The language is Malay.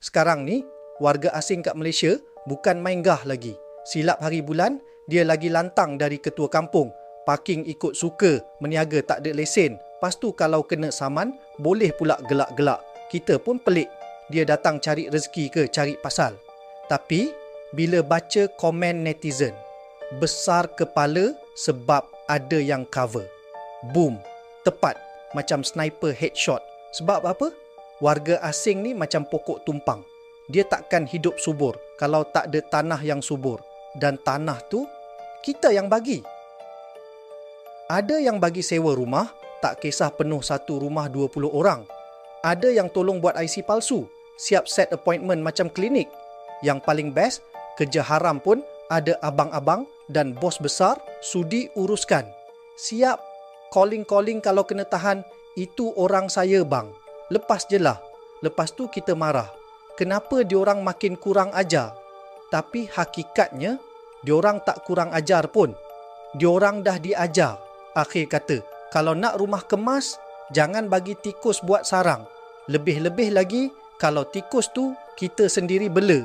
Sekarang ni, warga asing kat Malaysia bukan main gah lagi. Silap hari bulan, dia lagi lantang dari ketua kampung. Parking ikut suka, meniaga tak ada lesen. Lepas tu kalau kena saman, boleh pula gelak-gelak. Kita pun pelik. Dia datang cari rezeki ke cari pasal? Tapi, bila baca komen netizen, besar kepala sebab ada yang cover. Boom. Tepat. Macam sniper headshot. Sebab apa? Warga asing ni macam pokok tumpang. Dia takkan hidup subur kalau tak ada tanah yang subur. Dan tanah tu, kita yang bagi. Ada yang bagi sewa rumah, tak kisah penuh satu rumah 20 orang. Ada yang tolong buat IC palsu, siap set appointment macam klinik. Yang paling best, kerja haram pun ada abang-abang dan bos besar sudi uruskan. Siap, calling-calling kalau kena tahan, itu orang saya bang. Lepas je lah. Lepas tu kita marah. Kenapa diorang makin kurang ajar? Tapi hakikatnya, diorang tak kurang ajar pun. Diorang dah diajar. Akhir kata, kalau nak rumah kemas, jangan bagi tikus buat sarang. Lebih-lebih lagi, kalau tikus tu kita sendiri bela.